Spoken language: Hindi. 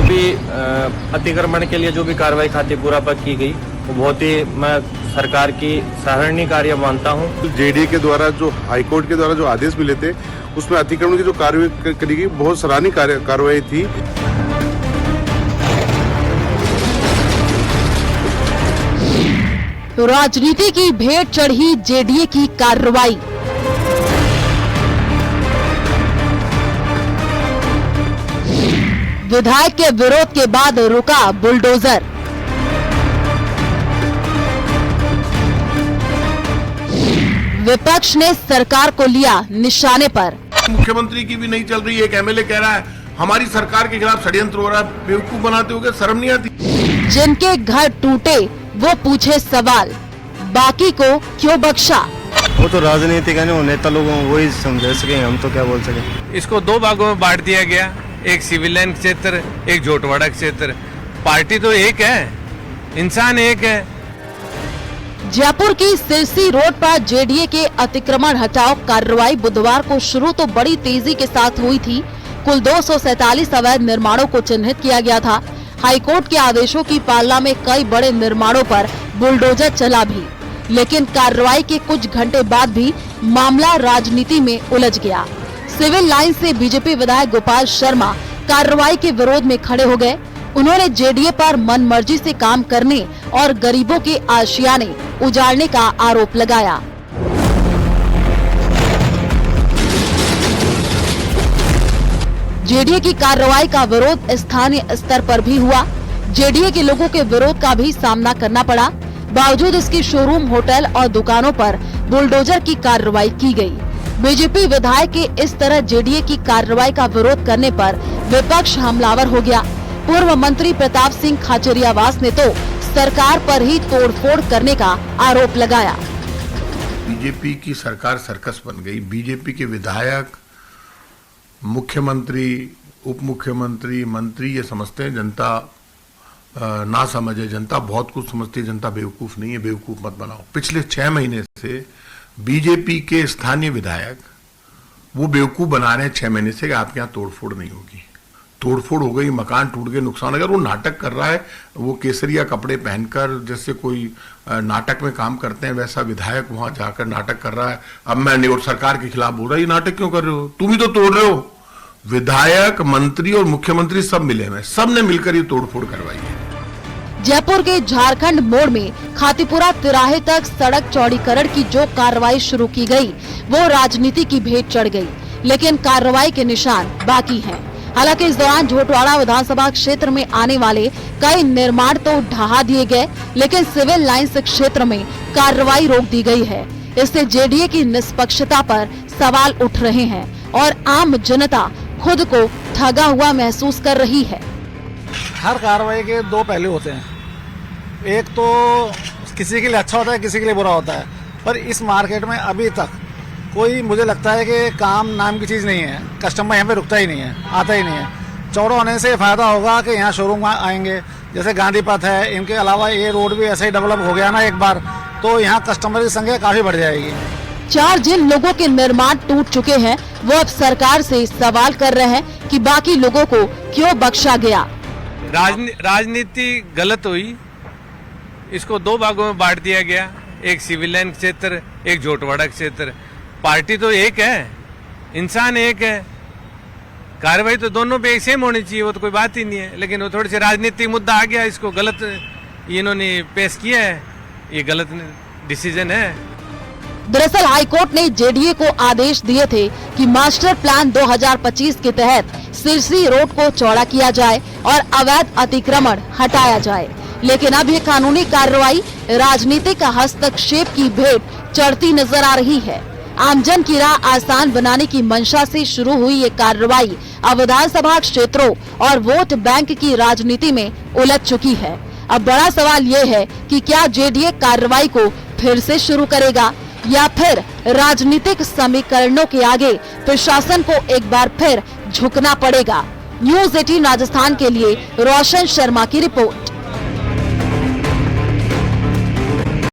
भी अतिक्रमण के लिए जो भी कार्रवाई खातीपुरा पर की गई वो बहुत ही मैं सरकार की सराहनीय कार्य मानता हूँ। जेडीए के द्वारा जो हाईकोर्ट के द्वारा जो आदेश मिले थे उसमें अतिक्रमण की जो कार्रवाई करी गई बहुत सराहनीय कार्रवाई थी। राजनीति की भेंट चढ़ी जेडीए की कार्रवाई। विधायक के विरोध के बाद रुका बुलडोजर। विपक्ष ने सरकार को लिया निशाने पर। मुख्यमंत्री की भी नहीं चल रही है। एक एमएलए कह रहा है हमारी सरकार के खिलाफ षड्यंत्र हो रहा है। बेवकूफ बनाते हो, शर्म नहीं आती? जिनके घर टूटे वो पूछे सवाल, बाकी को क्यों बख्शा? वो तो राजनीति का नहीं, नेता लोगों को वही समझा सके, हम तो क्या बोल सके। इसको दो भागों में बांट दिया गया, एक सिविलियन क्षेत्र, एक जोटवाड़ा क्षेत्र। पार्टी तो एक है, इंसान एक है। जयपुर की सिरसी रोड पर जेडीए के अतिक्रमण हटाओ कार्रवाई बुधवार को शुरू तो बड़ी तेजी के साथ हुई थी। कुल 247 अवैध निर्माणों को चिन्हित किया गया था। हाईकोर्ट के आदेशों की पालना में कई बड़े निर्माणों पर बुलडोजर चला भी, लेकिन कार्रवाई के कुछ घंटे बाद भी मामला राजनीति में उलझ गया। सिविल लाइन से बीजेपी विधायक गोपाल शर्मा कार्रवाई के विरोध में खड़े हो गए। उन्होंने जेडीए पर मनमर्जी से काम करने और गरीबों के आशियाने उजाड़ने का आरोप लगाया। जेडीए की कार्रवाई का विरोध स्थानीय स्तर पर भी हुआ। जेडीए के लोगों के विरोध का भी सामना करना पड़ा। बावजूद इसकी शोरूम, होटल और दुकानों पर बुलडोजर की कार्रवाई की गई। बीजेपी विधायक के इस तरह जेडीए की कार्रवाई का विरोध करने पर विपक्ष हमलावर हो गया। पूर्व मंत्री प्रताप सिंह खाचरियावास ने तो सरकार पर ही तोड़फोड़ करने का आरोप लगाया। बीजेपी की सरकार सर्कस बन गई। बीजेपी के विधायक, मुख्यमंत्री, उप मुख्यमंत्री, मंत्री ये समझते हैं जनता ना समझे। जनता बहुत कुछ समझती है, जनता बेवकूफ नहीं है। बेवकूफ मत बनाओ। पिछले 6 महीने से बीजेपी के स्थानीय विधायक वो बेवकूफ बना रहे हैं 6 महीने से कि आपके यहाँ तोड़फोड़ नहीं होगी। तोड़फोड़ हो गई, मकान टूट गए, नुकसान। अगर वो नाटक कर रहा है, वो केसरिया कपड़े पहनकर जैसे कोई नाटक में काम करते हैं, वैसा विधायक वहां जाकर नाटक कर रहा है। अब मैं और सरकार के खिलाफ बोल रहा है, ये नाटक क्यों कर रहे हो? तुम ही तो तोड़ रहे हो। विधायक, मंत्री और मुख्यमंत्री सब मिले हुए, सब ने मिलकर ये तोड़फोड़ करवाई है। जयपुर के झारखंड मोड़ में खातीपुरा तिराहे तक सड़क चौड़ीकरण की जो कार्रवाई शुरू की गई, वो राजनीति की भेंट चढ़ गई, लेकिन कार्रवाई के निशान बाकी हैं। हालांकि इस दौरान झोटवाड़ा विधानसभा क्षेत्र में आने वाले कई निर्माण तो ढहा दिए गए, लेकिन सिविल लाइंस क्षेत्र में कार्रवाई रोक दी गई है। इससे जेडीए की निष्पक्षता पर सवाल उठ रहे हैं और आम जनता खुद को ठगा हुआ महसूस कर रही है। हर कार्रवाई के दो पहलू होते हैं। एक तो किसी के लिए अच्छा होता है, किसी के लिए बुरा होता है। पर इस मार्केट में अभी तक कोई, मुझे लगता है कि काम नाम की चीज़ नहीं है। कस्टमर यहाँ पे रुकता ही नहीं है, आता ही नहीं है। चौड़ा होने से फायदा होगा कि यहाँ शोरूम आएंगे, जैसे गांधी पथ है। इनके अलावा ये रोड भी ऐसे ही डेवलप हो गया ना एक बार, तो यहाँ कस्टमर की संख्या काफी बढ़ जाएगी। 4 जिन लोगों के निर्माण टूट चुके हैं, वो अब सरकार से सवाल कर रहे हैं कि बाकी लोगों को क्यों बख्शा गया। राजनीति गलत हुई। इसको दो भागों में बांट दिया गया, एक सिविलियन क्षेत्र, एक जोटवाड़ा क्षेत्र। पार्टी तो एक है, इंसान एक है। कार्रवाई तो दोनों पे एक सेम होनी चाहिए, वो तो कोई बात ही नहीं है। लेकिन वो थोड़ी सी राजनीतिक मुद्दा आ गया, इसको गलत इन्होंने पेश किया है। ये गलत डिसीजन है। दरअसल हाईकोर्ट ने जेडीए को आदेश दिए थे कि मास्टर प्लान 2025 के तहत सिरसी रोड को चौड़ा किया जाए और अवैध अतिक्रमण हटाया जाए, लेकिन अब ये कानूनी कार्रवाई राजनीतिक हस्तक्षेप की भेंट चढ़ती नजर आ रही है। आमजन की राह आसान बनाने की मंशा से शुरू हुई ये कार्रवाई अब विधानसभा क्षेत्रों और वोट बैंक की राजनीति में उलझ चुकी है। अब बड़ा सवाल ये है कि क्या जेडीए कार्रवाई को फिर से शुरू करेगा या फिर राजनीतिक समीकरणों के आगे प्रशासन को एक बार फिर झुकना पड़ेगा। न्यूज़ 18 राजस्थान के लिए रोशन शर्मा की रिपोर्ट।